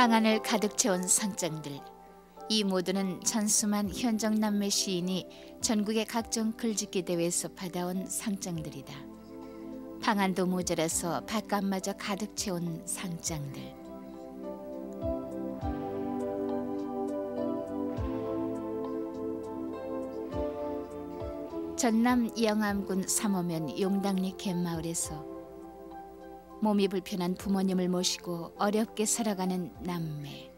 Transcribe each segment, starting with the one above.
방안을 가득 채운 상장들. 이 모두는 전수만 현정남매 시인이 전국의 각종 글짓기 대회에서 받아온 상장들이다. 방안도 모자라서 바깥마저 가득 채운 상장들. 전남 영암군 삼호면 용당리 갯마을에서 몸이 불편한 부모님을 모시고 어렵게 살아가는 남매.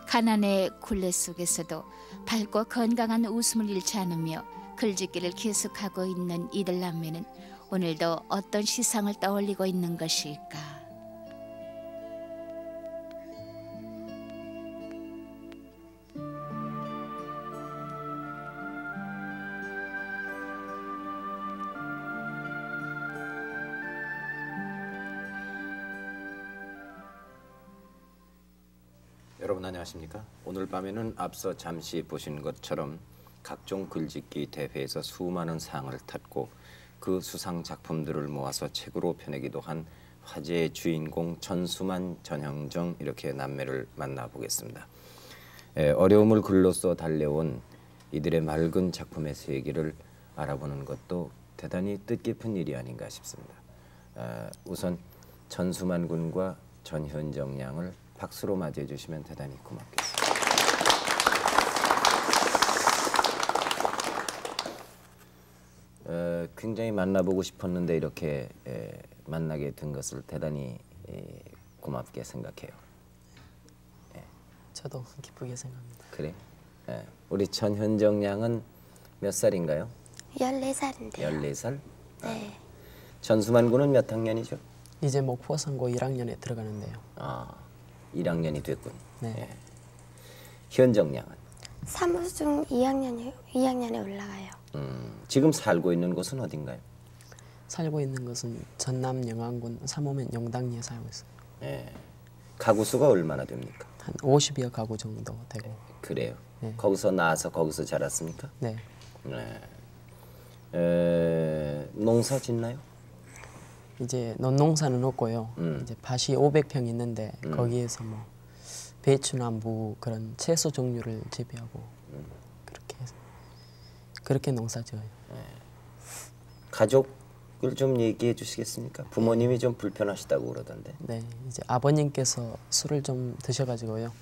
가난의 굴레 속에서도 밝고 건강한 웃음을 잃지 않으며 글짓기를 계속하고 있는 이들 남매는 오늘도 어떤 시상을 떠올리고 있는 것일까? 여러분 안녕하십니까? 오늘 밤에는 앞서 잠시 보신 것처럼 각종 글짓기 대회에서 수많은 상을 탔고 그 수상 작품들을 모아서 책으로 펴내기도 한 화제의 주인공 전수만, 전형정 이렇게 남매를 만나보겠습니다. 어려움을 글로써 달래온 이들의 맑은 작품의 세계를 알아보는 것도 대단히 뜻깊은 일이 아닌가 싶습니다. 우선 전수만 군과 전현정 양을 박수로 맞이해 주시면 대단히 고맙겠습니다. 굉장히 만나보고 싶었는데 이렇게 만나게 된 것을 대단히 고맙게 생각해요. 저도 기쁘게 생각합니다. 그래? 우리 전현정 양은 몇 살인가요? 14살인데요. 14살? 네. 전수만 군은 몇 학년이죠? 이제 목포상고 1학년에 들어가는데요. 1학년이 됐군. 네. 현정 양은? 사무중 2학년에 올라가요. 지금 살고 있는 곳은 어딘가요? 살고 있는 것은 전남 영암군 삼호면 용당리에 살고 있어요. 가구 수가 얼마나 됩니까? 한 50여 가구 정도 되고. 그래요? 네. 거기서 나와서 거기서 자랐습니까? 네. 농사 짓나요? 이제 논농사는 없고요. 이제 밭이 500평 있는데 거기에서 뭐 배추나 무 그런 채소 종류를 재배하고 그렇게 농사 지어요. 가족을 좀 얘기해 주시겠습니까? 부모님이 좀 불편하시다고 그러던데. 네, 이제 아버님께서 술을 좀 드셔가지고요.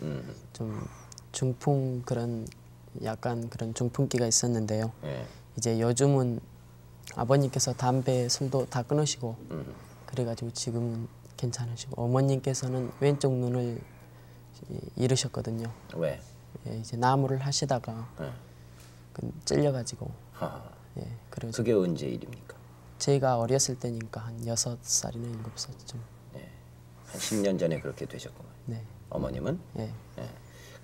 좀 중풍 그런 약간 그런 중풍기가 있었는데요. 이제 요즘은 아버님께서 담배, 술도 다 끊으시고 그래가지고 지금은 괜찮으시고 어머님께서는 왼쪽 눈을 잃으셨거든요. 왜? 이제 나무를 하시다가 찔려가지고. 그래서 그게 언제 일입니까? 제가 어렸을 때니까 한 6살이나 7살쯤. 한 10년 전에 그렇게 되셨구만. 네. 어머님은? 네.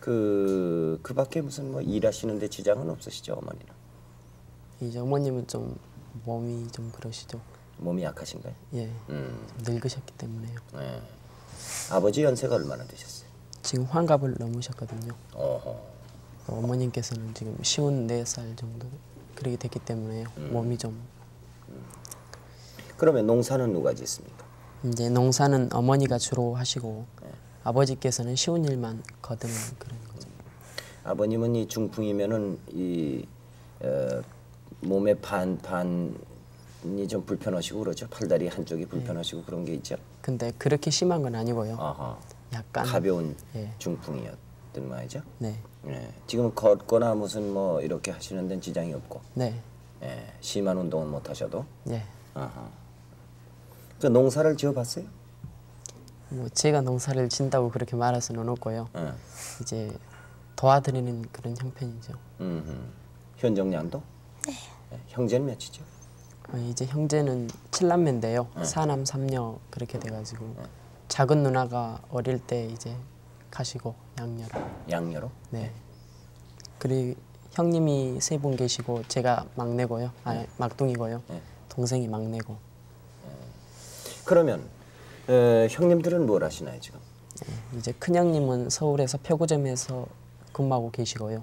그 밖에 무슨 뭐 일하시는데 지장은 없으시죠, 어머니는? 이제 어머님은 좀 몸이 좀 그러시죠. 몸이 약하신가요? 예. 좀 늙으셨기 때문에요. 아버지 연세가 얼마나 되셨어요? 지금 환갑을 넘으셨거든요. 어허. 어머님께서는 지금 54살 정도 그렇게 됐기 때문에요. 몸이 좀. 그러면 농사는 누가 짓습니까? 이제 농사는 어머니가 주로 하시고 아버지께서는 쉬운 일만 거드는 그런 거죠. 아버님은 이 중풍이면은 이 몸의 반이 좀 불편하시고 그러죠. 팔다리 한쪽이 불편하시고 그런 게 있죠. 근데 그렇게 심한 건 아니고요. 아하. 약간 가벼운 예. 중풍이었던 말이죠. 네. 지금 걷거나 무슨 뭐 이렇게 하시는 데는 지장이 없고. 네. 심한 운동은 못 하셔도. 네. 아하. 그 농사를 지어봤어요? 뭐 제가 농사를 진다고 그렇게 말할 수는 없고요. 이제 도와드리는 그런 형편이죠. 현정 양도? 네. 형제는 몇이죠? 이제 형제는 7남매인데요. 4남 3녀 그렇게 돼가지고 작은 누나가 어릴 때 이제 가시고 양녀로. 양녀로? 네. 그리고 형님이 3분 계시고 제가 막내고요. 막둥이고요. 동생이 막내고. 그러면 형님들은 뭘 하시나요 지금? 이제 큰형님은 서울에서 표구점에서 근무하고 계시고요.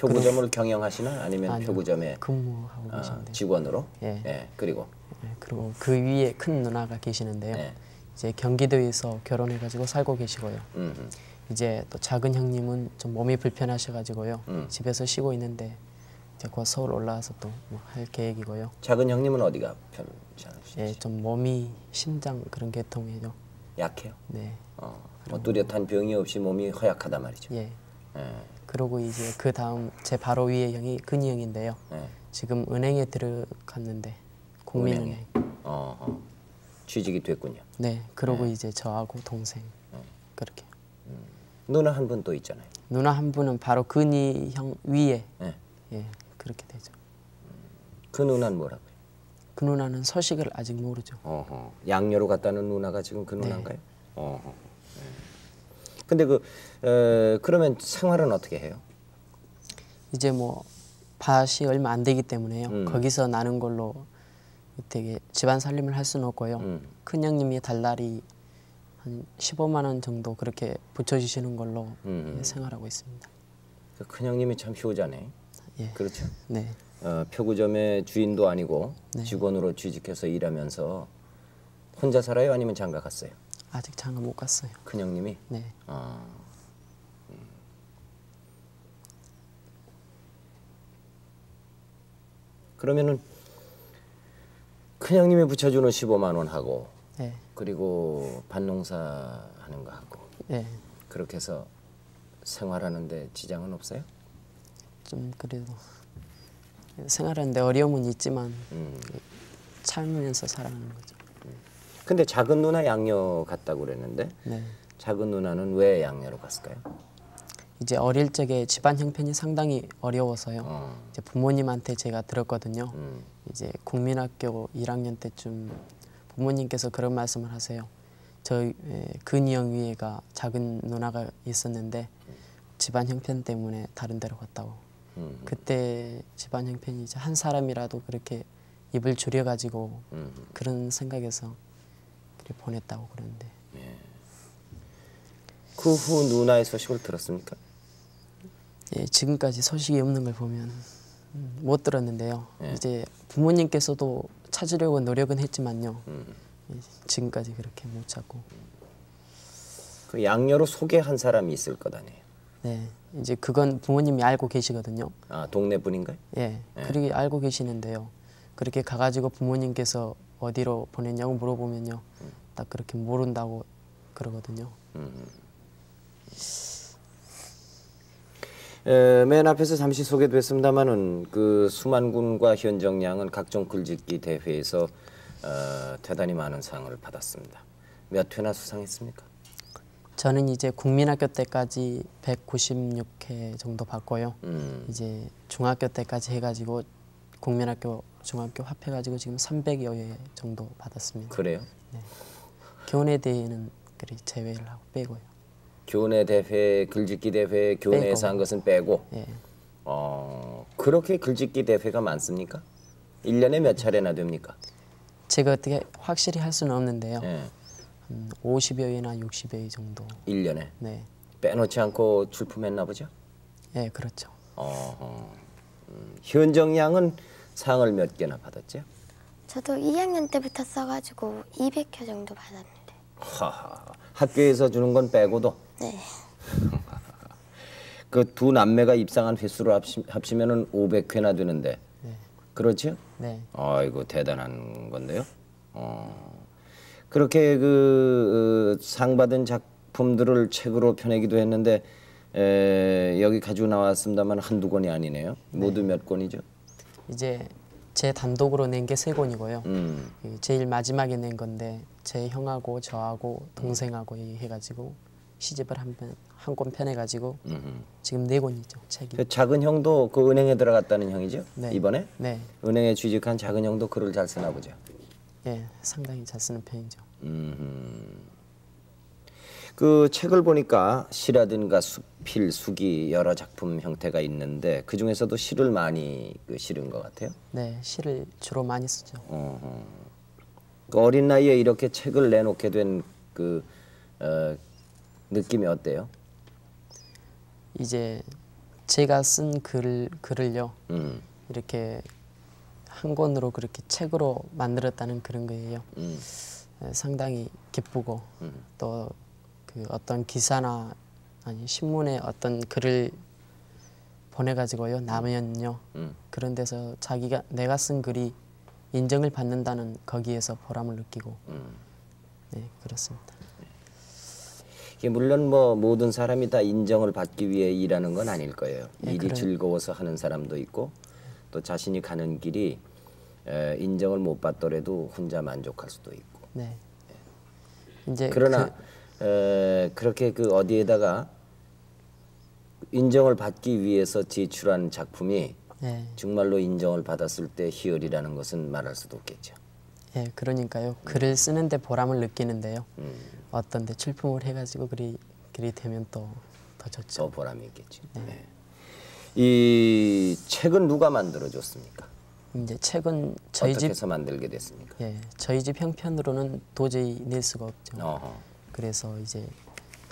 표구점을 경영하시나 아니면 아니요, 표구점에 근무하고 계신데. 직원으로? 예. 예. 그리고 그리고 그 위에 큰 누나가 계시는데요. 예. 이제 경기도에서 결혼해가지고 살고 계시고요. 이제 또 작은 형님은 좀 몸이 불편하셔가지고요. 집에서 쉬고 있는데 이제 곧 서울 올라와서 또 뭐 할 계획이고요. 작은 형님은 어디가 편찮으시죠? 예, 좀 몸이 심장 그런 계통이죠. 약해요? 네. 뭐 뚜렷한 병이 없이 몸이 허약하다 말이죠. 예. 예. 그리고 이제 그 다음 제 바로 위에 형이 근이 형인데요. 예. 지금 은행에 들어갔는데 국민은행. 취직이 됐군요. 네. 그러고 이제 저하고 동생 그렇게. 누나 한 분 또 있잖아요. 누나 한 분은 바로 근이 형 위에. 예. 예, 그렇게 되죠. 그 누나는 뭐라고요? 그 누나는 소식을 아직 모르죠. 양녀로 갔다는 누나가 지금 그 네. 누나인가요? 근데 그러면 생활은 어떻게 해요? 이제 뭐 밭이 얼마 안 되기 때문에요. 거기서 나는 걸로 되게 집안 살림을 할 수는 없고요. 큰 형님이 달달이 한 15만 원 정도 그렇게 붙여주시는 걸로 생활하고 있습니다. 그 큰형님이 참 효자네. 예. 그렇죠? 네. 표구점의 주인도 아니고 네. 직원으로 취직해서 일하면서 혼자 살아요? 아니면 장가 갔어요? 아직 장가 못 갔어요. 큰형님이? 네. 그러면은 큰형님이 붙여주는 15만 원 하고 네. 그리고 밭농사 하는 거 하고 네. 그렇게 해서 생활하는데 지장은 없어요? 좀 그래도 생활하는데 어려움은 있지만 참으면서 살아가는 거죠. 근데 작은 누나 양녀 갔다고 그랬는데 네. 작은 누나는 왜 양녀로 갔을까요? 이제 어릴 적에 집안 형편이 상당히 어려워서요. 이제 부모님한테 제가 들었거든요. 이제 국민학교 1학년 때쯤 부모님께서 그런 말씀을 하세요. 저희 근이 형 위에가 작은 누나가 있었는데 집안 형편 때문에 다른 데로 갔다고. 그때 집안 형편이 이제 한 사람이라도 그렇게 입을 줄여가지고 그런 생각에서 그렇게 보냈다고 그러는데. 그 후 누나의 소식을 들었습니까? 예, 지금까지 소식이 없는 걸 보면 못 들었는데요. 이제 부모님께서도 찾으려고 노력은 했지만요. 지금까지 그렇게 못 찾고. 그 양녀로 소개한 사람이 있을 것 아니에요? 네, 이제 그건 부모님이 알고 계시거든요. 아, 동네 분인가요? 예, 그렇게 알고 계시는데요. 그렇게 가가지고 부모님께서 어디로 보냈냐고 물어보면요, 딱 그렇게 모른다고 그러거든요. 맨 앞에서 잠시 소개됐습니다만은 그 수만군과 현정양은 각종 글짓기 대회에서 대단히 많은 상을 받았습니다. 몇 회나 수상했습니까? 저는 이제 국민학교 때까지 196회 정도 받고요. 이제 중학교 때까지 해가지고 국민학교, 중학교 합해가지고 지금 300여 회 정도 받았습니다. 그래요? 네. 교내 대회는 그리 제외를 하고 빼고요. 교내 대회, 글짓기 대회, 교내에서 한 것은 빼고. 예. 그렇게 글짓기 대회가 많습니까? 1년에 몇 차례나 됩니까? 제가 어떻게 확실히 할 수는 없는데요. 예. 50여 회나 60여 회 정도. 1년에? 네. 빼놓지 않고 출품했나 보죠? 예, 그렇죠. 현정양은 상을 몇 개나 받았죠? 저도 2학년 때부터 써가지고 200회 정도 받았는데. 하하, 학교에서 주는 건 빼고도 네. 그 두 남매가 입상한 횟수로 합치면은 500회나 되는데 그렇죠? 네. 아이고 대단한 건데요. 그렇게 그 상 받은 작품들을 책으로 펴내기도 했는데 여기 가지고 나왔습니다만 한두 권이 아니네요. 모두 몇 권이죠? 이제 제 단독으로 낸 게 3권이고요. 제일 마지막에 낸 건데 제 형하고 저하고 동생하고 해가지고 시집을 한 권 펴내가지고 지금 4권이죠, 책이. 그 작은 형도 그 은행에 들어갔다는 형이죠? 네. 이번에? 네. 은행에 취직한 작은 형도 글을 잘 쓰나 보죠? 예, 상당히 잘 쓰는 편이죠. 그 책을 보니까 시라든가 수필, 수기 여러 작품 형태가 있는데 그 중에서도 시를 많이 실은 것 같아요. 네, 시를 주로 많이 쓰죠. 그 어린 나이에 이렇게 책을 내놓게 된 느낌이 어때요? 이제 제가 쓴 글을요 이렇게 한 권으로 그렇게 책으로 만들었다는 그런 거예요. 상당히 기쁘고 또 그 어떤 기사나 아니 신문에 어떤 글을 보내가지고요 나면요 그런 데서 내가 쓴 글이 인정을 받는다는 거기에서 보람을 느끼고 네 그렇습니다. 이게 물론 뭐 모든 사람이 다 인정을 받기 위해 일하는 건 아닐 거예요. 네, 일이 즐거워서 하는 사람도 있고 또 자신이 가는 길이 인정을 못 받더라도 혼자 만족할 수도 있고. 네. 이제 그러나 그렇게 그 어디에다가 인정을 받기 위해서 제출한 작품이 네. 정말로 인정을 받았을 때 희열이라는 것은 말할 수도 없겠죠. 예, 그러니까요. 글을 쓰는데 보람을 느끼는데요. 어떤데 출품을 해가지고 글이 되면 또 더 좋죠. 더 보람이 있겠죠. 네. 이 책은 누가 만들어줬습니까? 이제 책은 저희 어떻게 집 해서 만들게 됐습니까? 예, 저희 집 형편으로는 도저히 낼 수가 없죠. 어허. 그래서 이제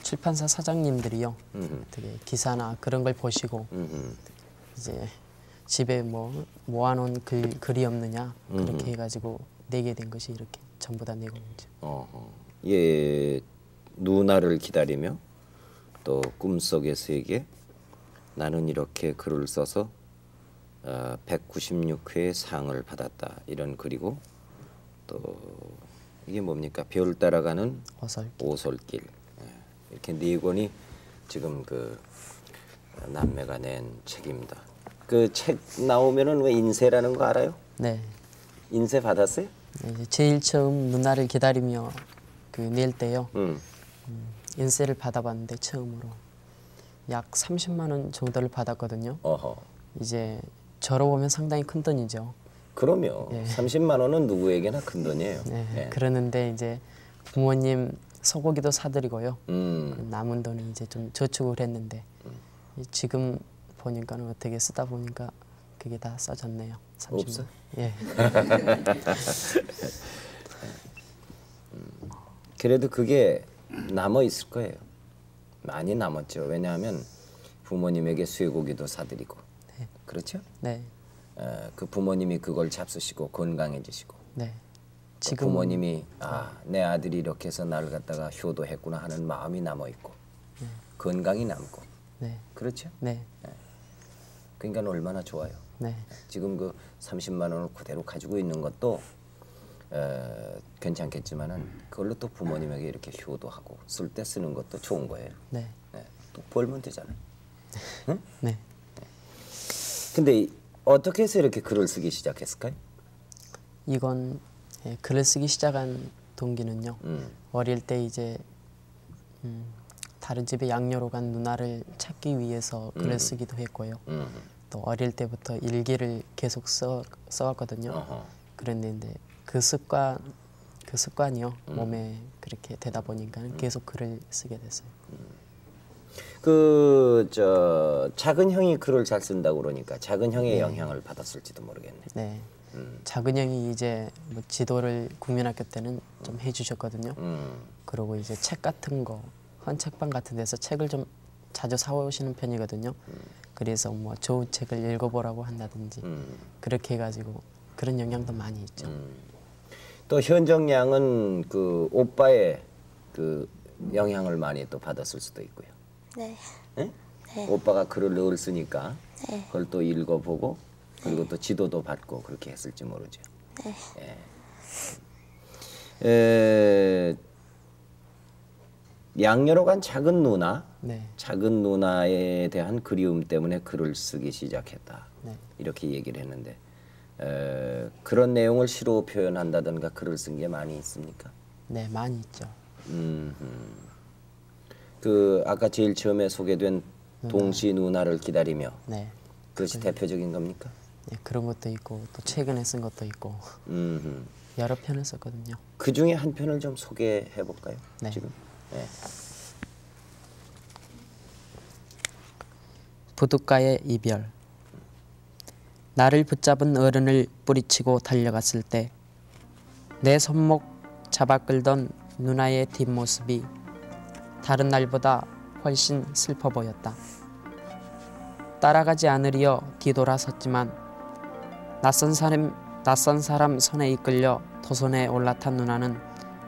출판사 사장님들이요, 되게 기사나 그런 걸 보시고 이제 집에 뭐 모아놓은 글이 없느냐 그렇게 해가지고 내게 된 것이 이렇게 전부 다 내고 있죠. 어허. 예, 누나를 기다리며 또 꿈속의 세계 나는 이렇게 글을 써서 196회의 상을 받았다 이런 글이고 또 이게 뭡니까 별 따라가는 오솔길 이렇게 네 권이 지금 그 남매가 낸 책입니다. 그 책 나오면은 왜 인쇄라는 거 알아요? 네. 인쇄 받았어요? 네, 이제 제일 처음 누나를 기다리며 그 낼 때요. 인쇄를 받아봤는데 처음으로 약 30만 원 정도를 받았거든요. 어허. 이제 저로 보면 상당히 큰 돈이죠. 그럼요. 예. 30만 원은 누구에게나 큰 돈이에요. 네. 예. 그러는데 이제 부모님 소고기도 사드리고요. 음. 남은 돈은 이제 좀 저축을 했는데 지금 보니까는 어떻게 쓰다 보니까 그게 다 써졌네요. 30만. 없어? 예. 그래도 그게 남아 있을 거예요. 많이 남았죠. 왜냐하면 부모님에게 쇠고기도 사드리고 네. 그렇죠? 네. 그 부모님이 그걸 잡수시고 건강해지시고 네. 지금 부모님이 내 아들이 이렇게 해서 나를 갖다가 효도했구나 하는 마음이 남아 있고 건강이 남고 네. 그렇죠? 네. 그러니까 얼마나 좋아요. 네. 지금 그 30만 원을 그대로 가지고 있는 것도 괜찮겠지만은 그걸로 또 부모님에게 이렇게 효도하고 쓸 때 쓰는 것도 좋은 거예요. 네. 네. 또 벌면 되잖아요. 응? 네. 근데 어떻게 해서 이렇게 글을 쓰기 시작했을까요? 이건 글을 쓰기 시작한 동기는요. 어릴 때 이제 다른 집에 양녀로 간 누나를 찾기 위해서 글을 쓰기도 했고요. 또 어릴 때부터 일기를 계속 써왔거든요. 어허. 그랬는데 그 습관이요 몸에 그렇게 되다 보니까 계속 글을 쓰게 됐어요. 작은 형이 글을 잘 쓴다고 그러니까 작은 형의 영향을 받았을지도 모르겠네. 네. 작은 형이 이제 뭐 지도를 국민학교 때는 좀 해주셨거든요. 그리고 이제 책 같은 거, 헌책방 같은 데서 책을 좀 자주 사오시는 편이거든요. 그래서 뭐 좋은 책을 읽어보라고 한다든지 그렇게 해가지고 그런 영향도 많이 있죠. 또 현정 양은 그 오빠의 그 영향을 많이 또 받았을 수도 있고요. 네. 네? 네. 오빠가 글을 늘 쓰니까 네. 그걸 또 읽어보고 그리고 또 지도도 받고 그렇게 했을지 모르죠. 네. 양녀로 간 작은 누나, 네. 작은 누나에 대한 그리움 때문에 글을 쓰기 시작했다. 네. 이렇게 이렇게 얘기를 했는데 그런 내용을 시로 표현한다든가 글을 쓴 게 많이 있습니까? 네, 많이 있죠. 그 아까 제일 처음에 소개된 동시 누나를 기다리며 네. 그것이 대표적인 겁니까? 네, 그런 것도 있고 또 최근에 쓴 것도 있고 여러 편을 썼거든요. 그 중에 한 편을 좀 소개해 볼까요? 네. 지금. 네. 부둣가의 이별. 나를 붙잡은 어른을 뿌리치고 달려갔을 때 내 손목 잡아 끌던 누나의 뒷모습이 다른 날보다 훨씬 슬퍼 보였다. 따라가지 않으리여 뒤돌아섰지만 낯선 사람 손에 이끌려 도선에 올라탄 누나는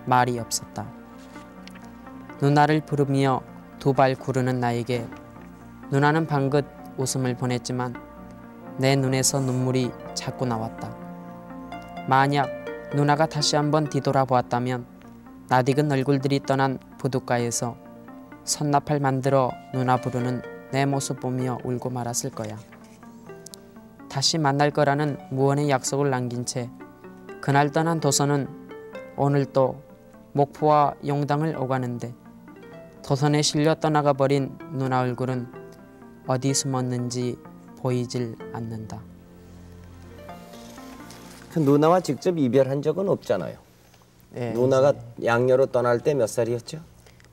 말이 없었다. 누나를 부르며 두 발 구르는 나에게 누나는 방긋 웃음을 보냈지만 내 눈에서 눈물이 자꾸 나왔다. 만약 누나가 다시 한번 뒤돌아보았다면 낯익은 얼굴들이 떠난 부둣가에서 선나팔 만들어 누나 부르는 내 모습 보며 울고 말았을 거야. 다시 만날 거라는 무언의 약속을 남긴 채 그날 떠난 도선은 오늘 또 목포와 용당을 오가는데 도선에 실려 떠나가 버린 누나 얼굴은 어디 숨었는지 보이질 않는다. 그 누나와 직접 이별한 적은 없잖아요. 네, 누나가 양녀로 떠날 때 몇 살이었죠?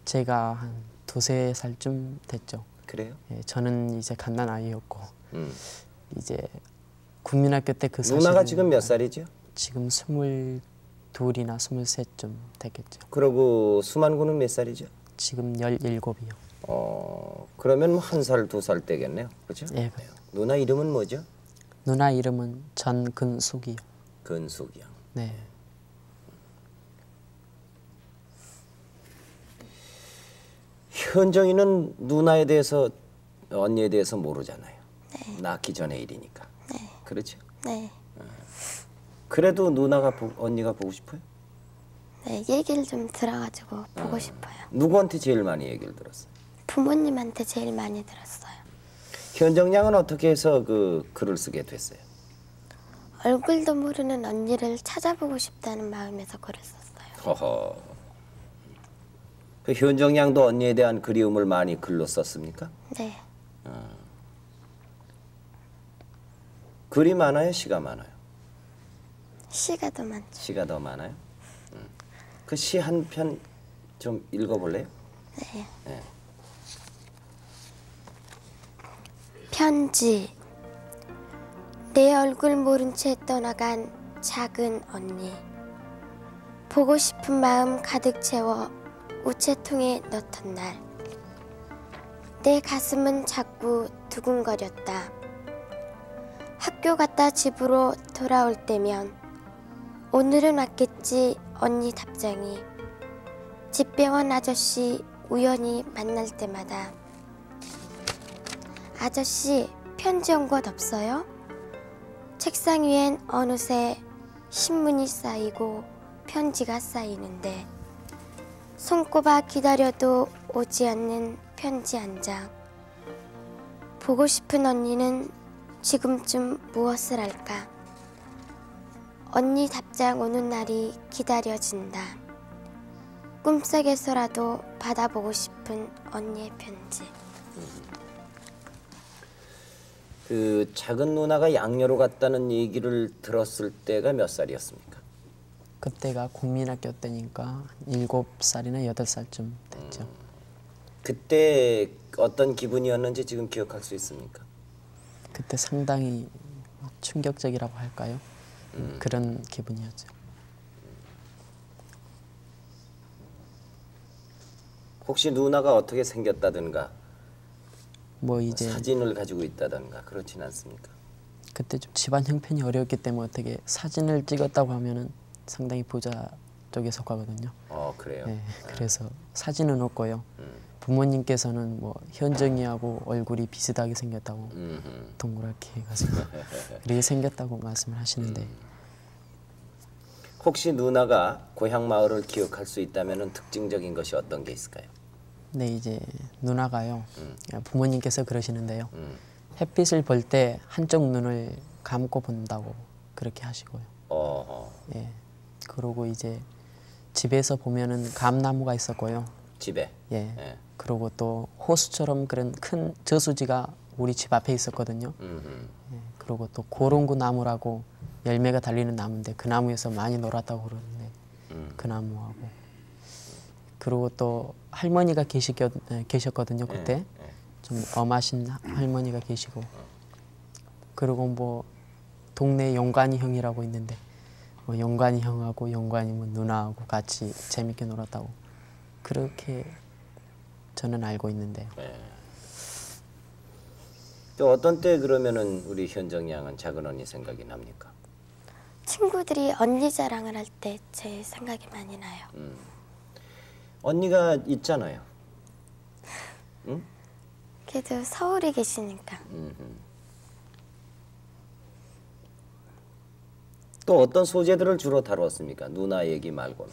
제가 한 두세 살쯤 됐죠. 그래요? 예, 저는 이제 갓난 아이였고 이제 국민학교 때 그 사실은 누나가 지금 몇 살이죠? 지금 22이나 23쯤 됐겠죠. 그러고 수만군은 몇 살이죠? 지금 17이요. 그러면 뭐 1살, 2살 때겠네요. 그렇죠? 예. 누나 이름은 뭐죠? 누나 이름은 전근숙이요. 근숙이요. 네. 현정이는 누나에 대해서 언니에 대해서 모르잖아요. 네. 낳기 전의 일이니까. 네. 그렇죠? 네. 그래도 누나가 언니가 보고 싶어요? 네, 얘기를 좀 들어가지고 보고 싶어요. 누구한테 제일 많이 얘기를 들었어요? 부모님한테 제일 많이 들었어요. 현정 양은 어떻게 해서 그 글을 쓰게 됐어요? 얼굴도 모르는 언니를 찾아보고 싶다는 마음에서 글을 썼어요. 허허. 그 현정 양도 언니에 대한 그리움을 많이 글로 썼습니까? 네. 글이 많아요? 시가 많아요? 시가 더 많죠. 시가 더 많아요? 그 시 한 편 좀 읽어볼래요? 네. 네. 편지. 내 얼굴 모른 채 떠나간 작은 언니. 보고 싶은 마음 가득 채워 우체통에 넣던 날. 내 가슴은 자꾸 두근거렸다. 학교 갔다 집으로 돌아올 때면 오늘은 왔겠지 언니 답장이. 집배원 아저씨 우연히 만날 때마다 아저씨 편지 온 것 없어요? 책상 위엔 어느새 신문이 쌓이고 편지가 쌓이는데 손꼽아 기다려도 오지 않는 편지 한 장. 보고 싶은 언니는 지금쯤 무엇을 할까? 언니 답장 오는 날이 기다려진다. 꿈속에서라도 받아보고 싶은 언니의 편지. 그 작은 누나가 양녀로 갔다는 얘기를 들었을 때가 몇 살이었습니까? 그때가 국민학교 때니까 7살이나 8살쯤 됐죠. 그때 어떤 기분이었는지 지금 기억할 수 있습니까? 그때 상당히 충격적이라고 할까요? 그런 기분이었죠. 혹시 누나가 어떻게 생겼다든가 뭐 이제 사진을 가지고 있다든가 그렇진 않습니까? 그때 좀 집안 형편이 어려웠기 때문에 어떻게 사진을 찍었다고 하면은 상당히 부자 쪽에 속하거든요. 그래요? 네, 그래서 사진은 없고요. 부모님께서는 뭐 현정이하고 얼굴이 비슷하게 생겼다고 동그랗게 해가지고 그렇게 생겼다고 말씀을 하시는데 혹시 누나가 고향 마을을 기억할 수 있다면 특징적인 것이 어떤 게 있을까요? 네, 이제 누나가요. 부모님께서 그러시는데요. 햇빛을 볼 때 한쪽 눈을 감고 본다고 그렇게 하시고요. 예. 그러고 이제 집에서 보면은 감나무가 있었고요. 집에? 예. 예. 그리고 또 호수처럼 그런 큰 저수지가 우리 집 앞에 있었거든요. 예. 그리고 또 고롱구 나무라고 열매가 달리는 나무인데 그 나무에서 많이 놀았다고 그러는데 그 나무하고 그리고 또 할머니가 계셨거든요. 그때 좀 엄하신 할머니가 계시고 그리고 뭐 동네 용관이 형이라고 있는데 뭐 용관이 형하고 용관이 뭐 누나하고 같이 재밌게 놀았다고 그렇게 저는 알고 있는데요. 또 어떤 때 그러면은 우리 현정 양은 작은 언니 생각이 납니까? 친구들이 언니 자랑을 할 때 제 생각이 많이 나요. 언니가 있잖아요. 응? 그래도 서울에 계시니까. 또 어떤 소재들을 주로 다뤘습니까? 누나 얘기 말고는.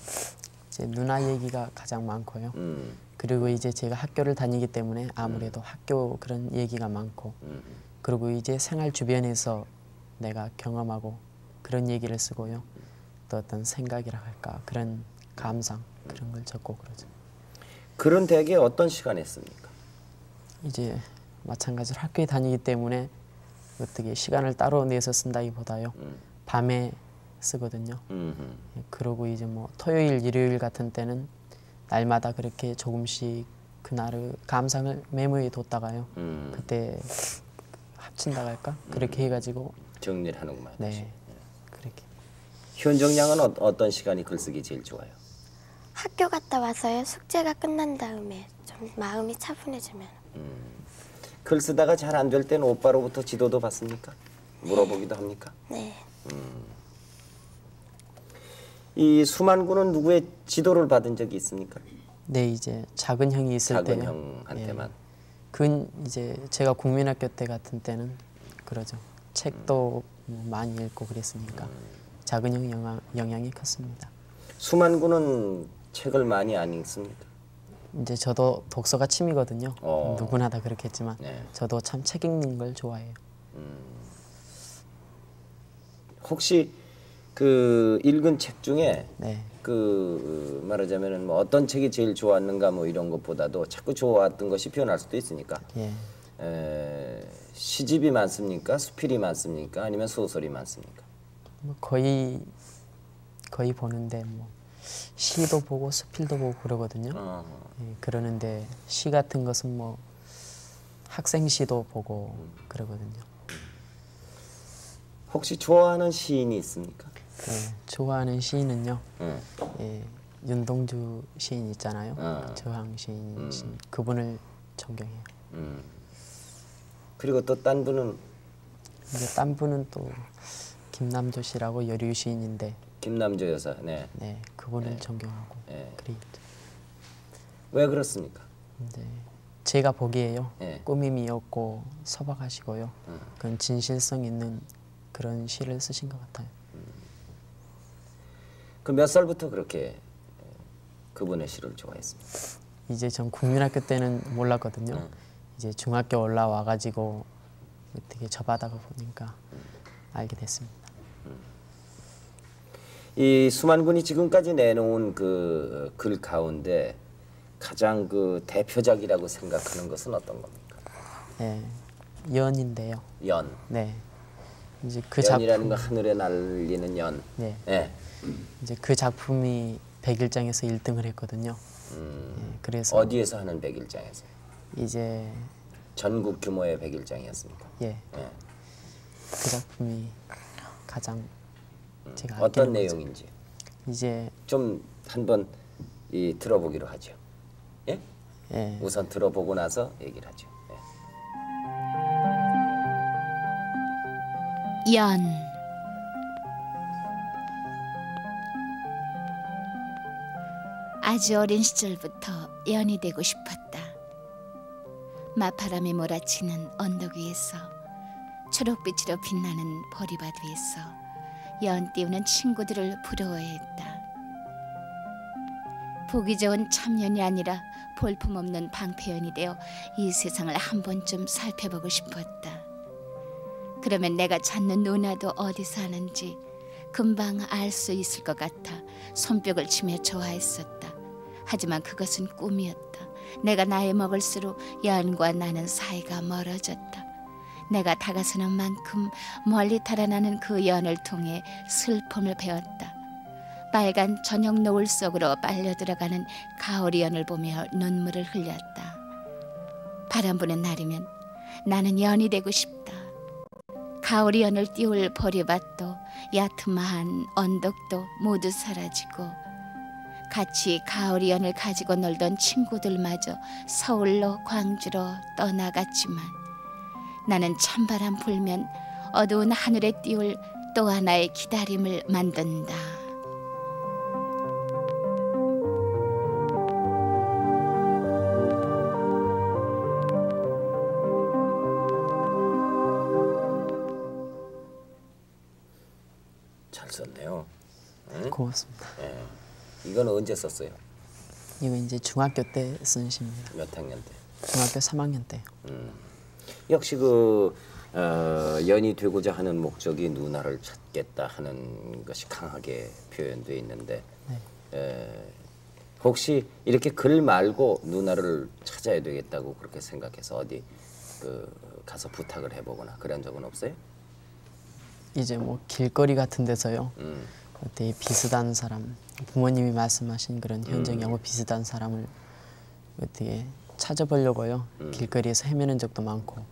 이제 누나 얘기가 가장 많고요. 음, 그리고 이제 제가 학교를 다니기 때문에 아무래도 학교 그런 얘기가 많고, 그리고 이제 생활 주변에서 내가 경험하고 그런 얘기를 쓰고요. 또 어떤 생각이라 할까 그런 감상 그런 걸 적고 그러죠. 그런 대개 어떤 시간에 씁니까? 이제 마찬가지로 학교에 다니기 때문에 어떻게 시간을 따로 내서 쓴다기보다요. 밤에 쓰거든요. 그러고 이제 뭐 토요일, 일요일 같은 때는 날마다 그렇게 조금씩 그날의 감상을 메모해 뒀다가요. 그때 합친다고 할까? 그렇게 해가지고 정리를 하는구만. 네 그렇게. 현정 양은 어떤 시간이 글쓰기 제일 좋아요? 학교 갔다 와서요. 숙제가 끝난 다음에 좀 마음이 차분해지면. 글 쓰다가 잘 안 될 때는 오빠로부터 지도도 받습니까? 물어보기도 합니까? 네. 이 수만군은 누구의 지도를 받은 적이 있습니까? 네 이제 작은 형이 있을 작은 때요. 형한테만. 그 이제 제가 국민학교 때 같은 때는 그러죠. 책도 뭐 많이 읽고 그랬으니까 작은 형 영향이 컸습니다. 수만군은 책을 많이 안 읽습니까? 이제 저도 독서가 취미거든요. 어. 누구나 다 그렇겠지만 네. 저도 참 책 읽는 걸 좋아해요. 혹시 그 읽은 책 중에 네. 그 말하자면은 뭐 어떤 책이 제일 좋았는가 뭐 이런 것보다도 자꾸 좋았던 것이 표현할 수도 있으니까 예. 시집이 많습니까? 수필이 많습니까? 아니면 소설이 많습니까? 뭐 거의 보는데 뭐 시도 보고 수필도 보고 그러거든요. 예, 그러는데 시 같은 것은 뭐 학생 시도 보고 그러거든요. 혹시 좋아하는 시인이 있습니까? 예, 좋아하는 시인은요. 응. 예, 윤동주 시인 있잖아요. 저항 시인 음. 그분을 존경해요. 그리고 또 딴 분은 이제 딴 분은 또 김남조 씨라고 여류 시인인데 김남조 여사. 네. 네, 그분을 존경하고 네. 그래요. 왜 그렇습니까? 이제 제가 보기에요. 네. 꾸밈이 없고 소박하시고요. 그런 진실성 있는 그런 시를 쓰신 것 같아요. 그 몇 살부터 그렇게 그분의 시를 좋아했습니까? 이제 전 국민학교 때는 몰랐거든요. 이제 중학교 올라와 가지고 어떻게 접하다가 보니까 알게 됐습니다. 이 수만군이 지금까지 내놓은 그 글 가운데 가장 그 대표작이라고 생각하는 것은 어떤 겁니까? 네, 연인데요. 연. 네, 이제 그 연이라는 작품, 건 하늘에 날리는 연. 네, 네. 이제 그 작품이 백일장에서 1등을 했거든요. 네, 그래서 어디에서 하는 백일장에서? 이제 전국 규모의 백일장이었습니까? 예, 네. 그 작품이 가장 제가 어떤 아끼는 거죠. 내용인지 이제 좀 한번 들어보기로 하죠. 예? 예, 우선 들어보고 나서 얘기를 하죠. 예. 연 아주 어린 시절부터 연이 되고 싶었다. 마파람이 몰아치는 언덕 위에서 초록빛으로 빛나는 보리밭 위에서 연 띄우는 친구들을 부러워했다. 보기 좋은 참연이 아니라 볼품없는 방패연이 되어 이 세상을 한 번쯤 살펴보고 싶었다. 그러면 내가 찾는 누나도 어디 사는지 금방 알 수 있을 것 같아 손뼉을 치며 좋아했었다. 하지만 그것은 꿈이었다. 내가 나이 먹을수록 연과 나는 사이가 멀어졌다. 내가 다가서는 만큼 멀리 달아나는 그 연을 통해 슬픔을 배웠다. 빨간 저녁 노을 속으로 빨려 들어가는 가오리 연을 보며 눈물을 흘렸다. 바람 부는 날이면 나는 연이 되고 싶다. 가오리 연을 띄울 보리밭도 야트마한 언덕도 모두 사라지고 같이 가오리 연을 가지고 놀던 친구들마저 서울로 광주로 떠나갔지만 나는 찬바람 불면 어두운 하늘에 띄울 또 하나의 기다림을 만든다. 잘 썼네요. 응? 고맙습니다. 예. 이건 언제 썼어요? 이거 이제 중학교 때 쓴 시입니다. 몇 학년 때? 중학교 3학년 때요. 역시 연이 되고자 하는 목적이 누나를 찾겠다 하는 것이 강하게 표현되어 있는데 혹시 이렇게 글 말고 누나를 찾아야 되겠다고 그렇게 생각해서 어디 가서 부탁을 해보거나 그런 적은 없어요? 이제 뭐 길거리 같은 데서요. 어떻게 비슷한 사람, 부모님이 말씀하신 그런 현정이하고 비슷한 사람을 어떻게 찾아보려고요. 길거리에서 헤매는 적도 많고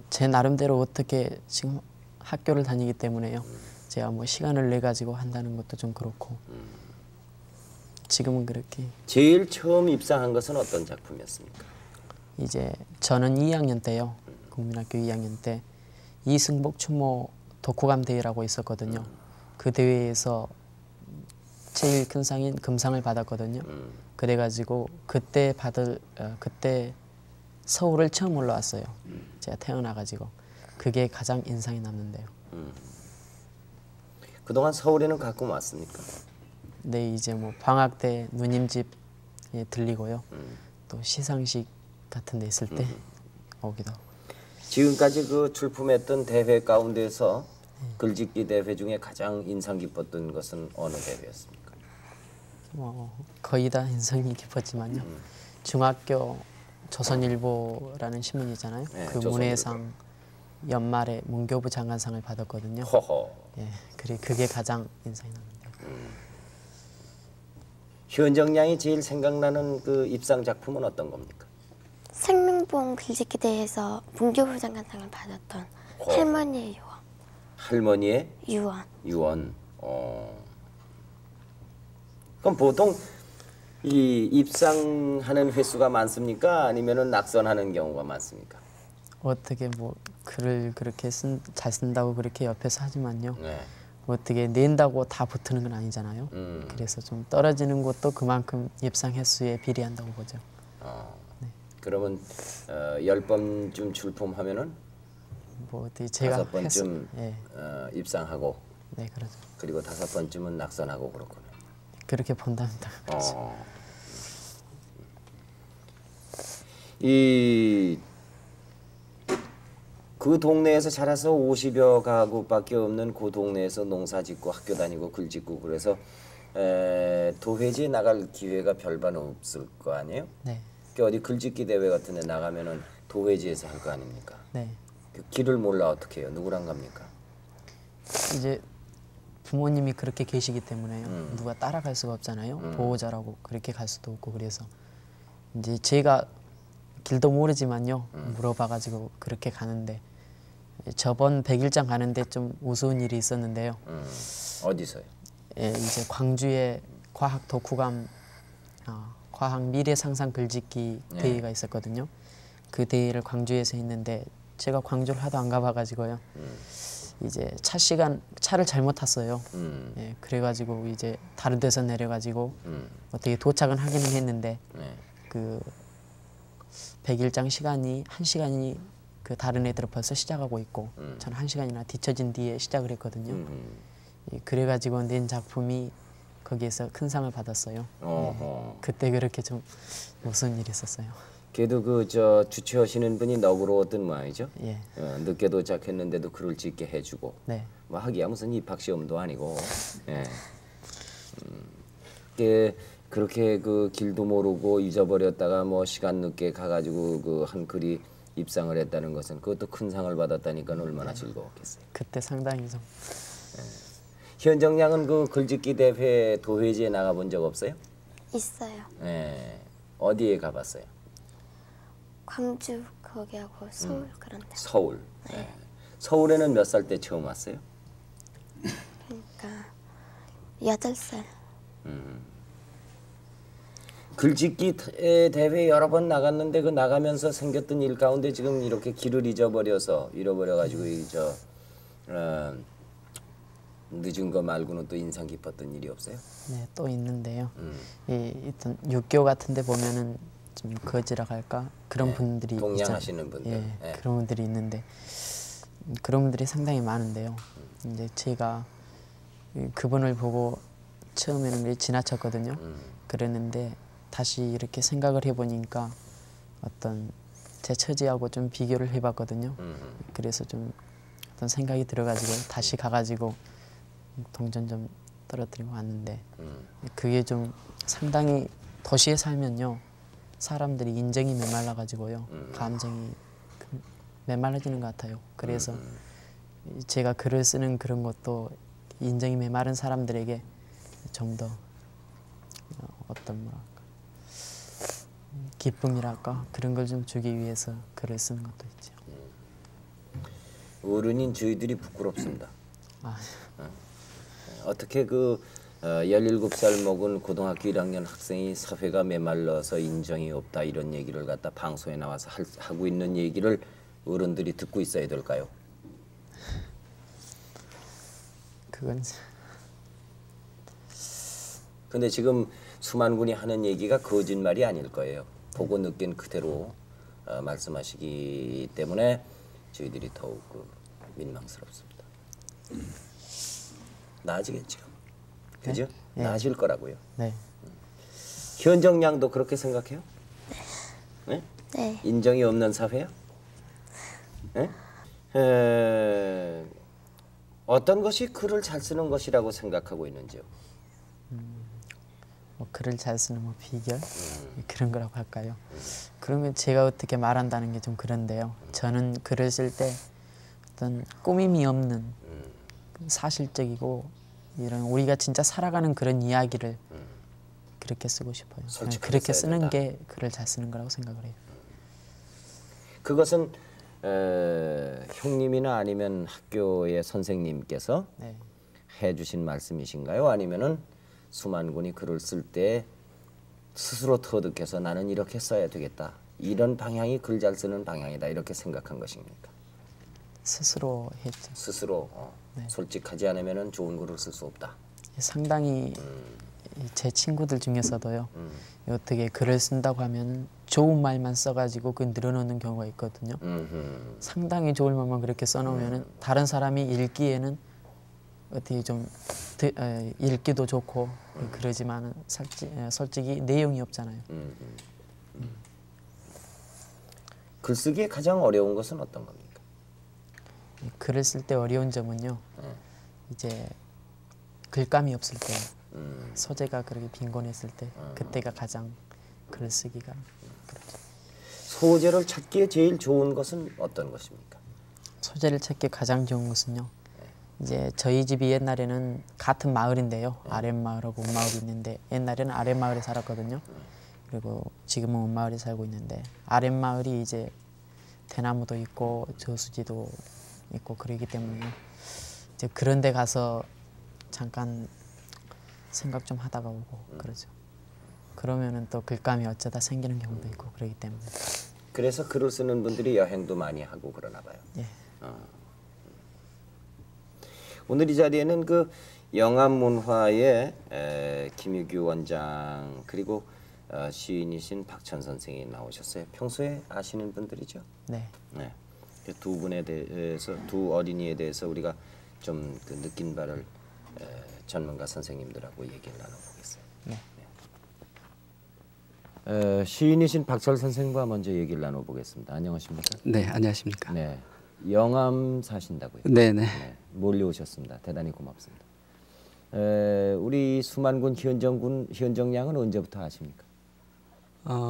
제 나름대로 어떻게 지금 학교를 다니기 때문에요. 제가 뭐 시간을 내 가지고 한다는 것도 좀 그렇고 지금은 그렇게. 제일 처음 입상한 것은 어떤 작품이었습니까? 이제 저는 2학년 때요. 국민학교 2학년 때 이승복 추모 독후감 대회라고 있었거든요. 그 대회에서 제일 큰 상인 금상을 받았거든요. 그래가지고 그때 서울을 처음 올라왔어요. 제가 태어나가지고 그게 가장 인상이 남는데요. 그동안 서울에는 가끔 왔습니까? 네, 이제 뭐 방학 때 누님 집에 들리고요. 또 시상식 같은 데 있을 때 오기도 하고. 지금까지 출품했던 대회 가운데서 글짓기 대회 중에 가장 인상 깊었던 것은 어느 대회였습니까? 뭐 거의 다 인상이 깊었지만요. 중학교 조선일보라는 신문이잖아요. 네, 그 조선일보. 문예상 연말에 문교부 장관상을 받았거든요. 허허. 예, 그게 가장 인상이 남는데요. 현정양이 제일 생각나는 입상 작품은 어떤 겁니까? 생명보험 글짓기 대회에서 문교부 장관상을 받았던 할머니의 유언. 할머니의 유언. 유언. 그럼 보통 이 입상하는 횟수가 많습니까? 아니면은 낙선하는 경우가 많습니까? 어떻게 뭐 글을 그렇게 잘 쓴다고 그렇게 옆에서 하지만요. 네. 어떻게 낸다고 다 붙는 건 아니잖아요. 그래서 좀 떨어지는 것도 그만큼 입상 횟수에 비례한다고 보죠. 네. 그러면 10번쯤 출품하면은 뭐 어떻게 제가 5번쯤 예. 입상하고 네, 그렇죠. 그리고 5번쯤은 낙선하고 그렇군요. 그렇게 본답니다. 그 동네에서 자라서 50여 가구밖에 없는 그 동네에서 농사 짓고 학교 다니고 글 짓고 그래서 도회지에 나갈 기회가 별반 없을 거 아니에요? 네. 어디 글짓기 대회 같은 데 나가면은 도회지에서 할 거 아닙니까? 네. 그 길을 몰라 어떻게 해요? 누구랑 갑니까? 이제 부모님이 그렇게 계시기 때문에요. 누가 따라갈 수가 없잖아요. 보호자라고 그렇게 갈 수도 없고 그래서 이제 제가 길도 모르지만요. 물어봐가지고 그렇게 가는데 저번 100일장 가는데 좀 우스운 일이 있었는데요. 어디서요? 예, 이제 광주에 과학 독후감 과학 미래 상상 글짓기 대회가 있었거든요. 그 대회를 광주에서 했는데 제가 광주를 하도 안 가봐가지고요. 이제 차를 잘못 탔어요. 예, 그래가지고 이제 다른 데서 내려가지고 어떻게 도착은 하기는 했는데 그 100일장 시간이 1시간이 그 다른 애들은 벌써 시작하고 있고 저는 1시간이나 뒤처진 뒤에 시작을 했거든요. 예, 그래가지고 낸 작품이 거기에서 큰 상을 받았어요. 예, 그때 그렇게 좀 무슨 일이 있었어요. 그래도 주최하시는 분이 너그러웠던 모양이죠. 예. 늦게 도착했는데도 글을 짓게 해주고. 네. 뭐 하기야 무슨 입학 시험도 아니고. 예. 그렇게 길도 모르고 잊어버렸다가 뭐 시간 늦게 가가지고 한 글이 입상을 했다는 것은 그것도 큰 상을 받았다니까 얼마나 즐거웠겠어요. 그때 상당히 좀. 현정양은 글짓기 대회 도회지에 나가본 적 없어요? 있어요. 예. 어디에 가봤어요? 광주 거기하고 서울 그런 데. 서울. 예. 서울에는 몇 살 때 처음 왔어요? 그러니까 8살. 글짓기 대회 여러 번 나갔는데 그 나가면서 생겼던 일 가운데 지금 이렇게 길을 잃어버려가지고 늦은 거 말고는 또 인상 깊었던 일이 없어요? 네, 또 있는데요. 일단 육교 같은데 보면은 좀 거지라고 할까 그런 분들이 동냥하시는 분들. 예, 그런 분들이 있는데 그런 분들이 상당히 많은데요. 이제 제가 그분을 보고 처음에는 지나쳤거든요. 그랬는데 다시 이렇게 생각을 해보니까 어떤 제 처지하고 좀 비교를 해봤거든요. 그래서 좀 어떤 생각이 들어가지고 다시 가가지고 동전 좀 떨어뜨리고 왔는데 그게 좀 상당히 도시에 살면요 사람들이 인정이 메말라가지고요 감정이 메말라지는 것 같아요. 그래서 제가 글을 쓰는 그런 것도 인정이 메마른 사람들에게 좀 더 어떤 뭐랄까 기쁨이랄까 그런 걸 좀 주기 위해서 글을 쓰는 것도 있죠. 어른인 저희들이 부끄럽습니다. 아, 어떻게 그 17살 먹은 고등학교 1학년 학생이 사회가 메말라서 인정이 없다 이런 얘기를 갖다 방송에 나와서 하고 있는 얘기를 어른들이 듣고 있어야 될까요? 그건 근데 지금 수만군이 하는 얘기가 거짓말이 아닐 거예요. 보고 느낀 그대로 말씀하시기 때문에 저희들이 더욱 민망스럽습니다. 나아지겠죠. 그죠? 네. 나아질 거라고요. 네. 현정 양도 그렇게 생각해요? 네? 네. 인정이 없는 사회야? 네? 어떤 것이 글을 잘 쓰는 것이라고 생각하고 있는지요? 뭐 글을 잘 쓰는 뭐 비결 그런 거라고 할까요? 그러면 제가 어떻게 말한다는 게 좀 그런데요. 저는 글을 쓸 때 어떤 꾸밈이 없는 사실적이고 이런 우리가 진짜 살아가는 그런 이야기를 그렇게 쓰고 싶어요. 네, 그렇게 쓰는 된다. 게 글을 잘 쓰는 거라고 생각을 해요. 그것은 형님이나 아니면 학교의 선생님께서 네. 해주신 말씀이신가요? 아니면은 수만군이 글을 쓸 때 스스로 터득해서 나는 이렇게 써야 되겠다. 이런 방향이 글 잘 쓰는 방향이다. 이렇게 생각한 것입니까? 스스로 했죠. 스스로 네. 솔직하지 않으면은 좋은 글을 쓸 수 없다. 상당히 제 친구들 중에서도요. 어떻게 글을 쓴다고 하면 좋은 말만 써가지고 그 늘어놓는 경우가 있거든요. 상당히 좋은 말만 그렇게 써놓으면은 다른 사람이 읽기에는 어떻게 좀 읽기도 좋고 그러지만은 솔직히 내용이 없잖아요. 글쓰기에 가장 어려운 것은 어떤 겁니까? 글을 쓸 때 어려운 점은요. 이제 글감이 없을 때, 소재가 그렇게 빈곤했을 때, 그때가 가장 글을 쓰기가 그렇죠. 소재를 찾기에 제일 좋은 것은 어떤 것입니까? 소재를 찾기 가장 좋은 것은요. 이제 저희 집이 옛날에는 같은 마을인데요. 아랫마을하고 윗마을이 있는데 옛날에는 아랫마을에 살았거든요. 그리고 지금은 윗마을에 살고 있는데 아랫마을이 이제 대나무도 있고 저수지도 있고 그러기 때문에 이제 그런 데 가서 잠깐 생각 좀 하다가 오고 그러죠. 그러면은 또 글감이 어쩌다 생기는 경우도 있고 그러기 때문에. 그래서 글을 쓰는 분들이 여행도 많이 하고 그러나 봐요. 예. 오늘 이 자리에는 그 영암문화의 김유규 원장 그리고 시인이신 박천 선생이 나오셨어요. 평소에 아시는 분들이죠? 네. 네. 두 분에 대해서 두 어린이에 대해서 우리가 좀 그 느낀 바를 전문가 선생님들하고 얘기를 나눠보겠어요. 네. 시인이신 박철 선생과 먼저 얘기를 나눠보겠습니다. 안녕하십니까? 네, 안녕하십니까? 네. 영암 사신다고요? 네네. 네. 몰려오셨습니다. 대단히 고맙습니다. 우리 수만군 현정 양은 언제부터 아십니까?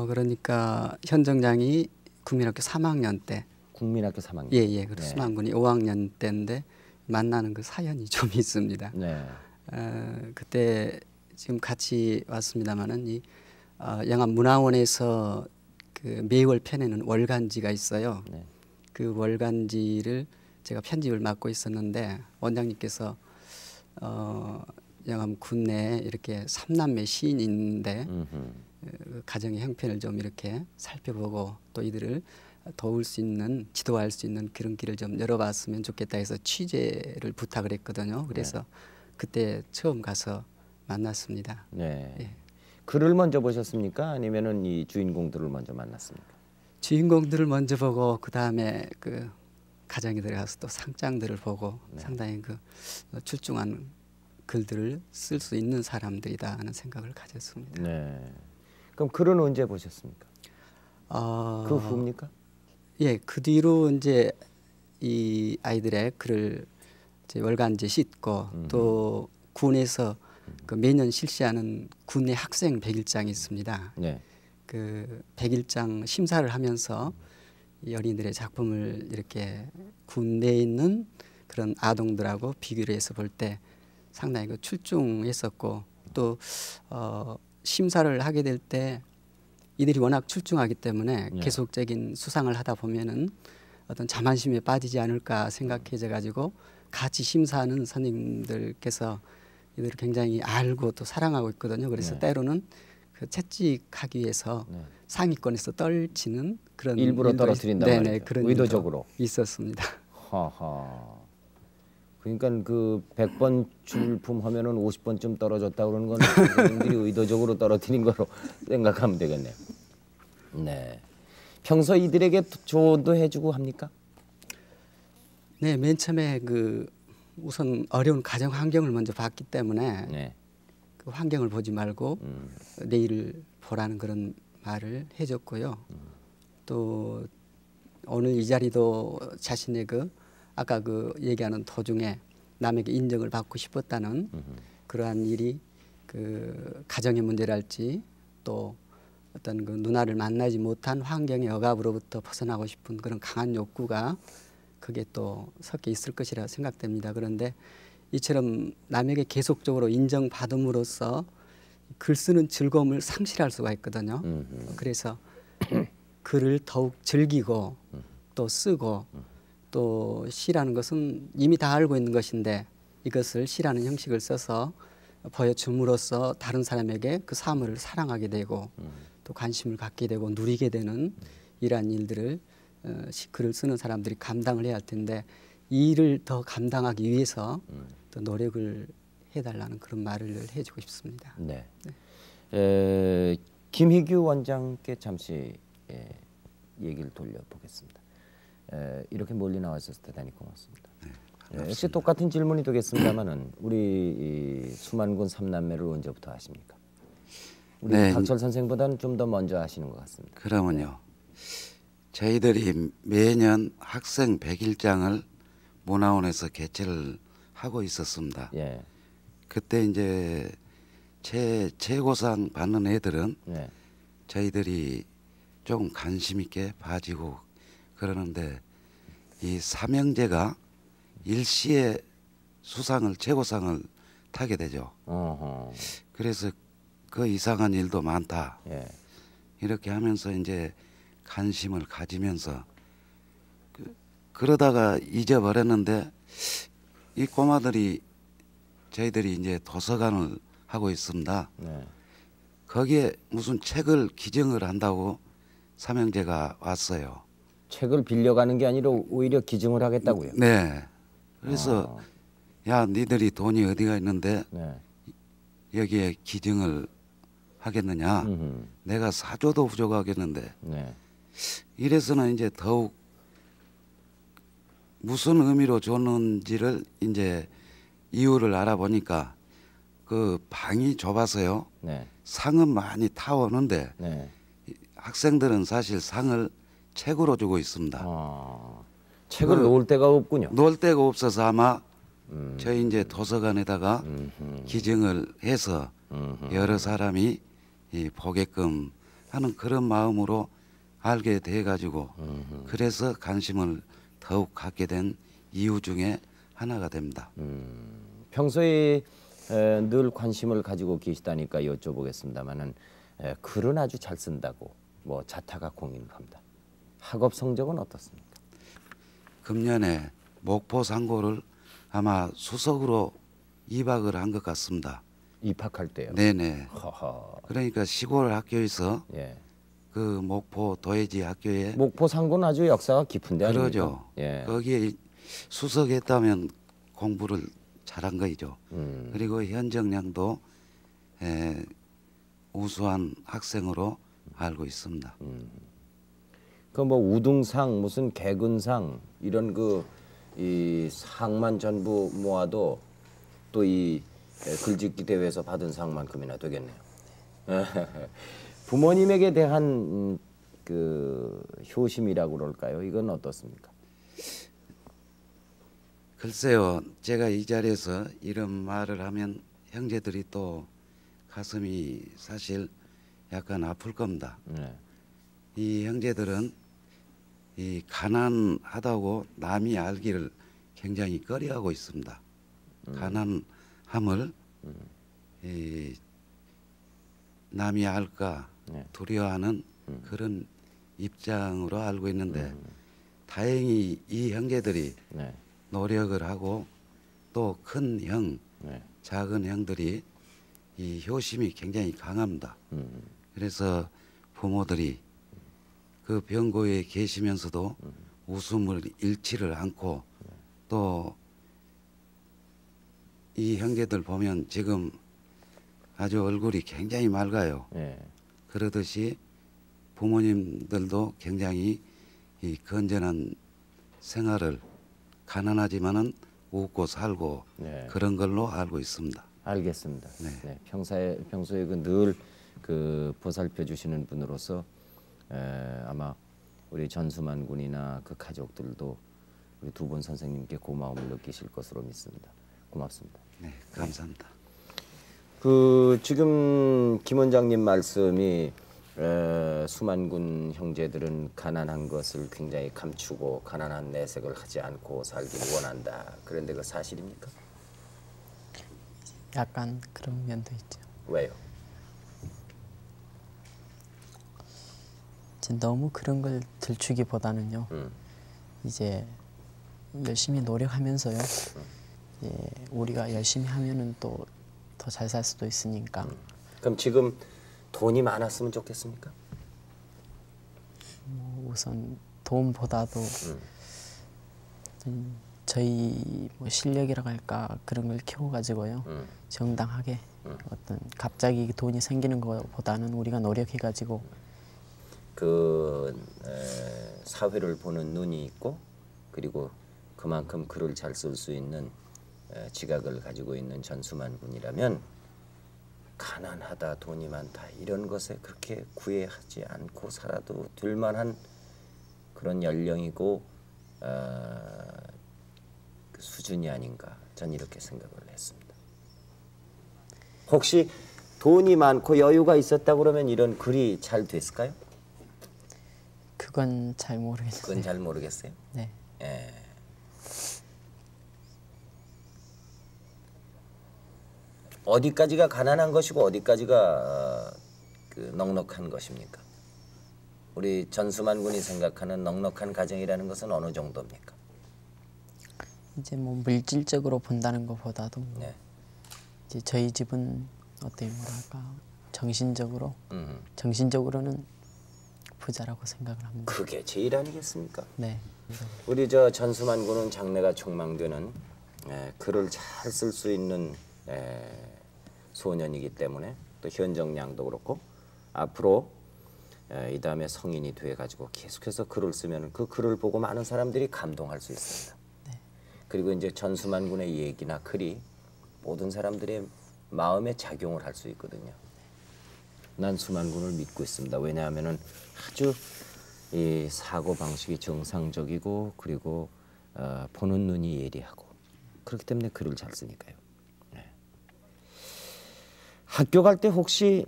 그러니까 현정 양이 국민학교 3학년 때. 국민학교 3학년. 예. 그리고 수만군이 5학년 때인데 만나는 그 사연이 좀 있습니다. 네. 그때 지금 같이 왔습니다마는 이 영암문화원에서 그 매월 펴내는 월간지가 있어요. 네. 그 월간지를 제가 편집을 맡고 있었는데 원장님께서 영암 군내에 이렇게 삼남매 시인이 있는데 가정의 형편을 좀 이렇게 살펴보고 또 이들을 도울 수 있는, 지도할 수 있는 그런 길을 좀 열어봤으면 좋겠다 해서 취재를 부탁을 했거든요. 그래서 그때 처음 가서 만났습니다. 네. 예. 글을 먼저 보셨습니까? 아니면은 이 주인공들을 먼저 만났습니까? 주인공들을 먼저 보고 그 다음에 그 가정에 들어가서 또 상장들을 보고 상당히 그 출중한 글들을 쓸 수 있는 사람들이다 하는 생각을 가졌습니다. 네. 그럼 글은 언제 보셨습니까? 그 후입니까? 예, 그 뒤로 이제 이 아이들의 글을 이제 월간지 싣고 또 군에서 그 매년 실시하는 군내 학생 100일장이 있습니다. 네. 그 100일장 심사를 하면서 이 어린이들의 작품을 이렇게 군내에 있는 그런 아동들하고 비교를 해서 볼 때 상당히 그 출중했었고 또 심사를 하게 될 때 이들이 워낙 출중하기 때문에 네. 계속적인 수상을 하다 보면은 어떤 자만심에 빠지지 않을까 생각해져 가지고 같이 심사하는 선생님들께서 이들을 굉장히 알고 또 사랑하고 있거든요. 그래서 네. 때로는 그 채찍하기 위해서 네. 상위권에서 떨치는 그런 일부러 일도 떨어뜨린단 네네, 말이죠. 그런 의도적으로. 일도 있었습니다. 하하. 그러니까 그 100번 출품하면은 50번쯤 떨어졌다 그러는 건 선생님들이 의도적으로 떨어뜨린 거로 생각하면 되겠네요. 네. 평소 이들에게 조언도 해주고 합니까? 네, 맨 처음에 그 우선 어려운 가정 환경을 먼저 봤기 때문에 네. 그 환경을 보지 말고 내일을 보라는 그런 말을 해줬고요. 또 오늘 이 자리도 자신의 그 아까 그 얘기하는 도중에 남에게 인정을 받고 싶었다는 그러한 일이 그 가정의 문제랄지 또 어떤 그 누나를 만나지 못한 환경의 억압으로부터 벗어나고 싶은 그런 강한 욕구가 그게 또 섞여 있을 것이라 생각됩니다. 그런데 이처럼 남에게 계속적으로 인정받음으로써 글 쓰는 즐거움을 상실할 수가 있거든요. 그래서 글을 더욱 즐기고 또 쓰고 또 시라는 것은 이미 다 알고 있는 것인데 이것을 시라는 형식을 써서 보여줌으로써 다른 사람에게 그 사물을 사랑하게 되고 또 관심을 갖게 되고 누리게 되는 이러한 일들을 글을 쓰는 사람들이 감당을 해야 할 텐데 이 일을 더 감당하기 위해서 또 노력을 해달라는 그런 말을 해주고 싶습니다. 네. 김희규 원장께 잠시 얘기를 돌려보겠습니다. 이렇게 멀리 나와 있어서 대단히 고맙습니다. 역시 똑같은 질문이 되겠습니다만은 우리 수만군 삼남매를 언제부터 하십니까? 우리 네. 박철 선생보다는 좀 더 먼저 하시는 것 같습니다. 그러면요. 저희들이 매년 학생 100일장을 문화원에서 개최를 하고 있었습니다. 예. 그때 이제 최고상 받는 애들은 네. 저희들이 조금 관심 있게 봐주고 그러는데 이 삼형제가 일시에 수상을 최고상을 타게 되죠. 어허. 그래서 그 이상한 일도 많다. 예. 이렇게 하면서 이제 관심을 가지면서 그러다가 잊어버렸는데 이 꼬마들이 저희들이 이제 도서관을 하고 있습니다. 네. 거기에 무슨 책을 기증을 한다고 삼형제가 왔어요. 책을 빌려가는 게 아니라 오히려 기증을 하겠다고요. 네. 그래서 야 니들이 돈이 어디가 있는데 네. 여기에 기증을 하겠느냐. 음흠. 내가 사조도 부족하겠는데 네. 이래서는 이제 더욱 무슨 의미로 줬는지를 이제 이유를 알아보니까 그 방이 좁아서요. 네. 상은 많이 타오는데 네. 학생들은 사실 상을 책으로 주고 있습니다. 책을 놓을 데가 없군요. 놓을 데가 없어서 아마 저희 이제 도서관에다가 기증을 해서 여러 사람이 보게끔 하는 그런 마음으로 알게 돼 가지고 그래서 관심을 더욱 갖게 된 이유 중에 하나가 됩니다. 평소에 늘 관심을 가지고 계시다니까 여쭤보겠습니다만은 글은 아주 잘 쓴다고 뭐 자타가 공인합니다. 학업 성적은 어떻습니까? 금년에 목포 상고를 아마 수석으로 입학을 한 것 같습니다. 입학할 때요. 네네. 허허. 그러니까 시골 학교에서 예. 그 목포 도예지 학교에 목포 상고는 아주 역사가 깊은데 아닙니까? 그러죠. 예. 거기에 수석했다면 공부를 잘한 거죠. 그리고 현정량도 우수한 학생으로 알고 있습니다. 그 뭐 우등상 무슨 개근상 이런 이 상만 전부 모아도 또 이 글짓기 대회에서 받은 상만큼이나 되겠네요. 부모님에게 대한 그 효심이라고 그럴까요? 이건 어떻습니까? 글쎄요, 제가 이 자리에서 이런 말을 하면 형제들이 또 가슴이 사실 약간 아플 겁니다. 네. 이 형제들은 이 가난하다고 남이 알기를 굉장히 꺼려하고 있습니다. 가난함을 이 남이 알까 네. 두려워하는 그런 입장으로 알고 있는데 다행히 이 형제들이 네. 노력을 하고 또 큰 형, 네. 작은 형들이 이 효심이 굉장히 강합니다. 그래서 부모들이 그 병고에 계시면서도 웃음을 잃지를 않고 또 이 형제들 보면 지금 아주 얼굴이 굉장히 맑아요. 네. 그러듯이 부모님들도 굉장히 이 건전한 생활을 가난하지만은 웃고 살고 네. 그런 걸로 알고 있습니다. 알겠습니다. 네. 네. 평소에 늘 보살펴 주시는 분으로서 아마 우리 전수만 군이나 그 가족들도 우리 두 분 선생님께 고마움을 느끼실 것으로 믿습니다. 고맙습니다. 네, 감사합니다. 지금 김 원장님 말씀이 수만군 형제들은 가난한 것을 굉장히 감추고 가난한 내색을 하지 않고 살기를 원한다. 그런데 그 사실입니까? 약간 그런 면도 있죠. 왜요? 이제 너무 그런 걸 들추기보다는요. 이제 열심히 노력하면서요. 우리가 열심히 하면은 또 더 잘 살 수도 있으니까. 그럼 지금 돈이 많았으면 좋겠습니까? 우선 돈보다도 저희 뭐 실력이라고 할까 그런 걸 키워가지고요. 정당하게 어떤 갑자기 돈이 생기는 것보다는 우리가 노력해가지고 사회를 보는 눈이 있고 그리고 그만큼 글을 잘 쓸 수 있는 지각을 가지고 있는 전수만 군이라면 가난하다 돈이 많다 이런 것에 그렇게 구애하지 않고 살아도 될 만한 그런 연령이고 그 수준이 아닌가 전 이렇게 생각을 했습니다. 혹시 돈이 많고 여유가 있었다 그러면 이런 글이 잘 됐을까요? 그건 잘 모르겠어요. 그건 잘 모르겠어요. 네. 예. 어디까지가 가난한 것이고 어디까지가 넉넉한 것입니까? 우리 전수만 군이 생각하는 넉넉한 가정이라는 것은 어느 정도입니까? 이제 뭐 물질적으로 본다는 것보다도 네. 이제 저희 집은 어떻게 뭐랄까 정신적으로는 부자라고 생각을 합니다. 그게 제일 아니겠습니까? 네. 우리 저 전수만 군은 장래가 촉망되는 글을 잘 쓸 수 있는 소년이기 때문에 또 현정량도 그렇고 앞으로 이 다음에 성인이 돼 가지고 계속해서 글을 쓰면 그 글을 보고 많은 사람들이 감동할 수 있습니다. 네. 그리고 이제 전수만 군의 얘기나 글이 모든 사람들의 마음에 작용을 할 수 있거든요. 난 수만 군을 믿고 있습니다. 왜냐하면은 아주 이 사고 방식이 정상적이고 그리고 보는 눈이 예리하고 그렇기 때문에 글을 잘 쓰니까요. 네. 학교 갈 때 혹시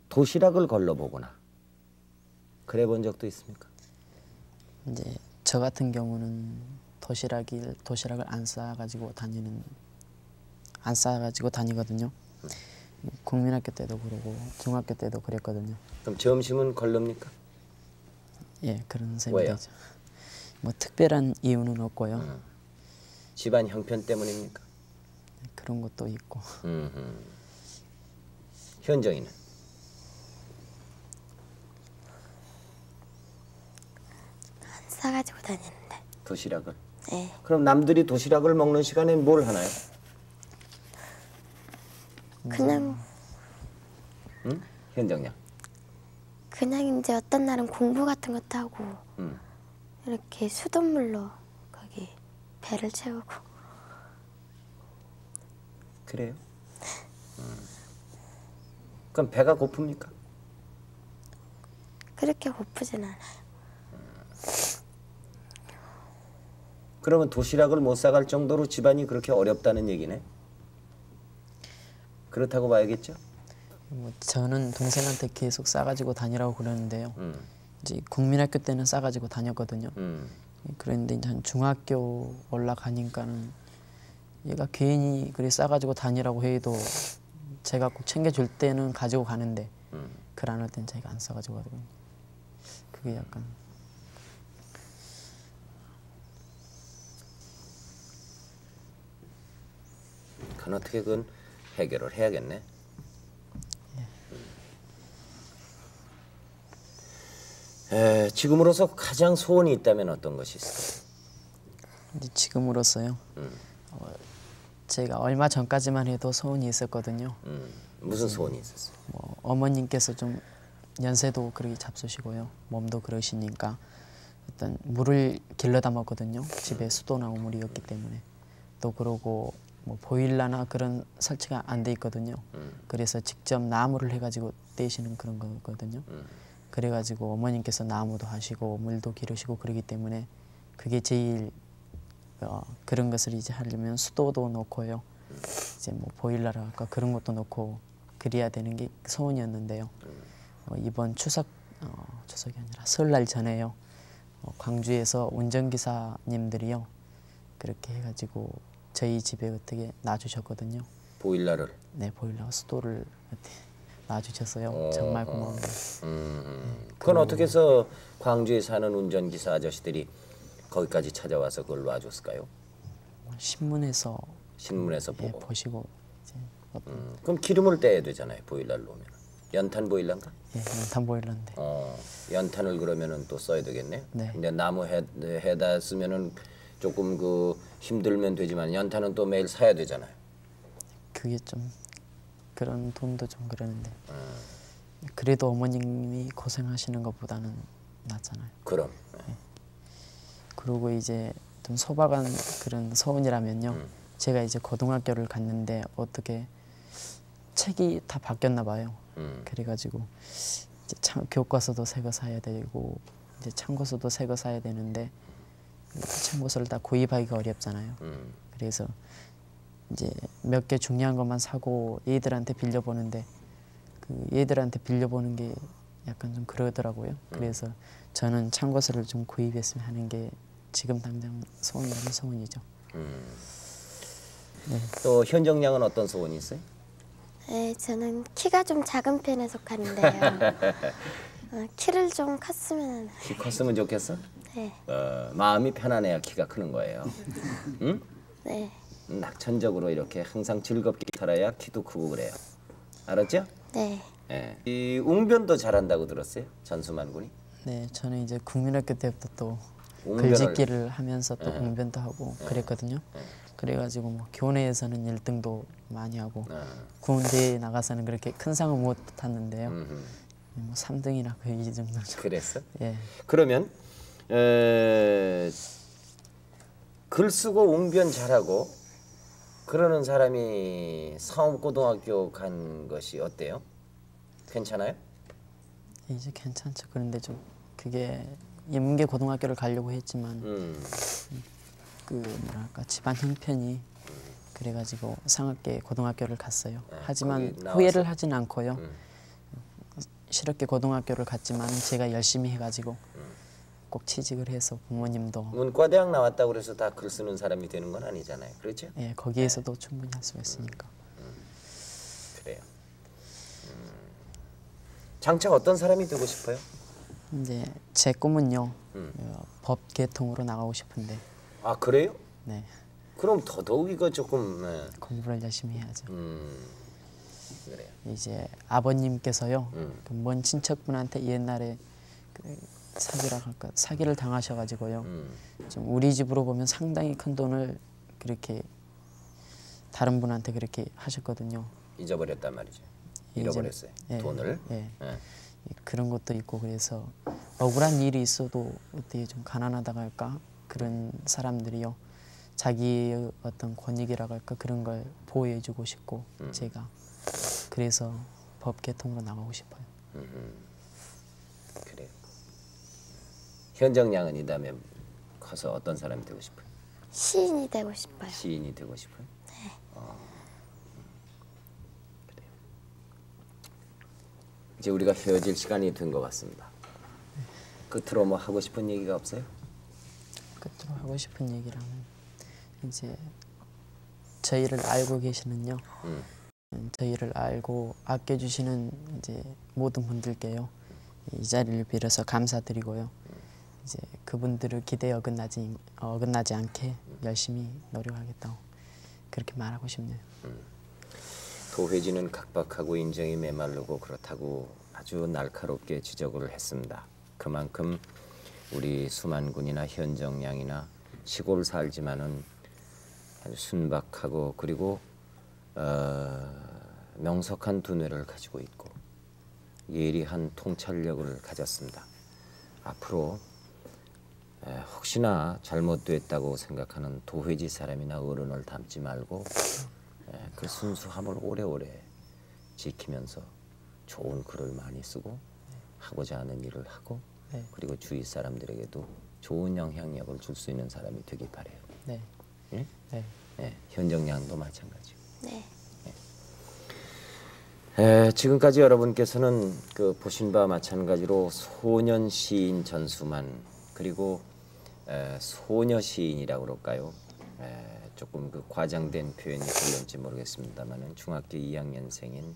도시락을 걸러보거나 그래 본 적도 있습니까? 이제 저 같은 경우는 도시락을 안 싸가지고 다니거든요. 국민학교 때도 그러고 중학교 때도 그랬거든요. 그럼 점심은 걸릅니까? 예, 그런 셈이 왜요? 되죠. 뭐 특별한 이유는 없고요. 집안 형편 때문입니까? 그런 것도 있고. 현정이는? 싸가지고 다니는데. 도시락을? 네. 그럼 남들이 도시락을 먹는 시간에 뭘 하나요? 그냥 응? 현정양. 그냥 이제 어떤 날은 공부 같은 것도 하고 이렇게 수돗물로 거기 배를 채우고. 그래요? 그럼 배가 고픕니까? 그렇게 고프진 않아요. 그러면 도시락을 못 사갈 정도로 집안이 그렇게 어렵다는 얘기네? 그렇다고 봐야겠죠? 뭐 저는 동생한테 계속 싸가지고 다니라고 그러는데요. 이제 국민학교 때는 싸가지고 다녔거든요. 그런데 이제 한 중학교 올라가니까는 얘가 괜히 그래 싸가지고 다니라고 해도 제가 꼭 챙겨줄 때는 가지고 가는데 글 안 할 때는 제가 안 싸가지고 가거든요. 그게 약간 그건 어떻게 그건 해결을 해야겠네. 지금으로서 가장 소원이 있다면 어떤 것이 있을까요? 이제 지금으로서요. 제가 얼마 전까지만 해도 소원이 있었거든요. 무슨 소원이 있었어요? 뭐 어머님께서 좀 연세도 그렇게 잡수시고요. 몸도 그러시니까 일단 물을 길러다 먹거든요. 집에 수도나 우물이었기 때문에. 또 그러고 뭐 보일러나 그런 설치가 안 돼 있거든요. 그래서 직접 나무를 해가지고 떼시는 그런 거거든요. 그래가지고 어머님께서 나무도 하시고 물도 기르시고 그러기 때문에 그게 제일 그런 것을 이제 하려면 수도도 놓고요. 이제 뭐 보일러랄까 그런 것도 놓고 그래야 되는 게 소원이었는데요. 이번 추석이 아니라 설날 전에요. 광주에서 운전기사님들이요. 그렇게 해가지고 저희 집에 어떻게 놔주셨거든요. 보일러를? 네, 보일러 수도를 어떻게 놔주셨어요. 정말 고마워요. 그건 어떻게 해서 광주에 사는 운전기사 아저씨들이 거기까지 찾아와서 그걸 놔줬을까요? 신문에서 보고. 보시고 이제 그럼 기름을 떼야 되잖아요. 보일러를 놓으면. 연탄 보일러인가? 예, 연탄 보일러인데. 연탄을 그러면은 또 써야 되겠네요. 네. 근데 나무 해다 쓰면은 조금 그 힘들면 되지만 연탄은 또 매일 사야 되잖아요. 그게 좀 그런 돈도 좀 그러는데 그래도 어머님이 고생하시는 것보다는 낫잖아요. 그럼. 그리고 이제 좀 소박한 그런 소원이라면요. 제가 이제 고등학교를 갔는데 어떻게 책이 다 바뀌었나 봐요. 그래가지고 이제 교과서도 새 거 사야 되고 이제 참고서도 새 거 사야 되는데 참고서를 다 구입하기가 어렵잖아요. 그래서 이제 몇 개 중요한 것만 사고 얘들한테 빌려보는데 그 얘들한테 빌려보는 게 약간 좀 그러더라고요. 그래서 저는 참고서를 좀 구입했으면 하는 게 지금 당장 소원이라면 소원이죠. 네. 또 현정양은 어떤 소원이 있어요? 네, 저는 키가 좀 작은 편에 속하는데요. 키를 좀 컸으면. 키 컸으면 좋겠어? 네. 마음이 편안해야 키가 크는 거예요. 응? 네. 낙천적으로 이렇게 항상 즐겁게 살아야 키도 크고 그래요. 알았죠? 네. 예. 이 웅변도 잘한다고 들었어요? 전수만 군이? 네, 저는 이제 국민학교 때부터 또 웅변을- 글짓기를 하면서 또 웅변도 하고 그랬거든요. 그래가지고 뭐 교내에서는 1등도 많이 하고 군대에 나가서는 그렇게 큰 상은 못 탔는데요. 뭐 3등이나 거의 이 정도죠. 그랬어? 예, 그러면 글 쓰고 웅변 잘하고 그러는 사람이 상업고등학교 간 것이 어때요? 괜찮아요? 이제 괜찮죠. 그런데 좀 그게 인문계 고등학교를 가려고 했지만 그 뭐랄까 집안 형편이 그래가지고 상업계 고등학교를 갔어요. 하지만 거기 나와서? 후회를 하진 않고요. 실업계 고등학교를 갔지만 제가 열심히 해가지고 꼭 취직을 해서 부모님도 문과대학 나왔다고 그래서 다 글 쓰는 사람이 되는 건 아니잖아요. 그렇죠? 예, 거기에서도 충분히 할 수가 있으니까. 그래요. 장차 어떤 사람이 되고 싶어요? 이제 제 꿈은요 법 계통으로 나가고 싶은데 아 그래요? 네 그럼 더더욱 이거 조금 공부를 열심히 해야죠. 그래요. 이제 아버님께서요 그먼 친척분한테 옛날에 사기를 당하셔가지고요. 좀 우리 집으로 보면 상당히 큰 돈을 그렇게 다른 분한테 그렇게 하셨거든요. 잊어버렸단 말이죠. 잃어버렸어요. 예, 돈을. 예. 예. 그런 것도 있고 그래서 억울한 일이 있어도 어떻게 좀 가난하다고 할까 그런 사람들이요 자기의 어떤 권익이라고 할까 그런 걸 보호해주고 싶고 제가 그래서 법 개통으로 나가고 싶어요. 그래요. 현정 양은 이 다음에 커서 어떤 사람이 되고 싶어요? 시인이 되고 싶어요. 시인이 되고 싶어요? 네. 그래요. 이제 우리가 헤어질 시간이 된 것 같습니다. 끝으로 뭐 하고 싶은 얘기가 없어요? 끝으로 하고 싶은 얘기라면 이제 저희를 알고 계시는요. 저희를 알고 아껴주시는 이제 모든 분들께요. 이 자리를 빌어서 감사드리고요. 이제 그분들을 기대에 어긋나지 않게 열심히 노력하겠다고 그렇게 말하고 싶네요. 도회지는 각박하고 인정이 메마르고 그렇다고 아주 날카롭게 지적을 했습니다. 그만큼 우리 수만군이나 현정양이나 시골 살지만은 아주 순박하고 그리고 명석한 두뇌를 가지고 있고 예리한 통찰력을 가졌습니다. 앞으로 혹시나 잘못됐다고 생각하는 도회지 사람이나 어른을 닮지 말고 그 순수함을 오래오래 지키면서 좋은 글을 많이 쓰고 하고자 하는 일을 하고 네. 그리고 주위 사람들에게도 좋은 영향력을 줄 수 있는 사람이 되길 바래요. 네. 예? 네. 현정양도 마찬가지고. 네. 지금까지 여러분께서는 그 보신 바와 마찬가지로 소년 시인 전수만 그리고 소녀 시인이라고 그럴까요? 조금 그 과장된 표현이 들렸는지 모르겠습니다만은 중학교 2학년생인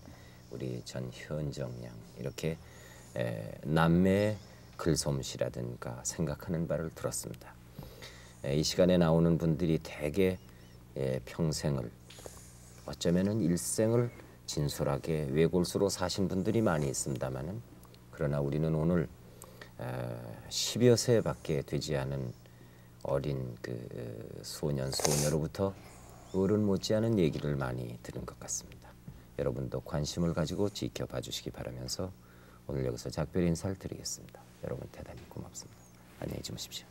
우리 전현정양 이렇게 남매의 글솜씨라든가 생각하는 바를 들었습니다. 이 시간에 나오는 분들이 대개 평생을 어쩌면은 일생을 진솔하게 외골수로 사신 분들이 많이 있습니다만은 그러나 우리는 오늘 10여 세밖에 되지 않은 어린 그 소년 소녀로부터 어른 못지않은 얘기를 많이 들은 것 같습니다. 여러분도 관심을 가지고 지켜봐 주시기 바라면서 오늘 여기서 작별 인사를 드리겠습니다. 여러분 대단히 고맙습니다. 안녕히 주무십시오.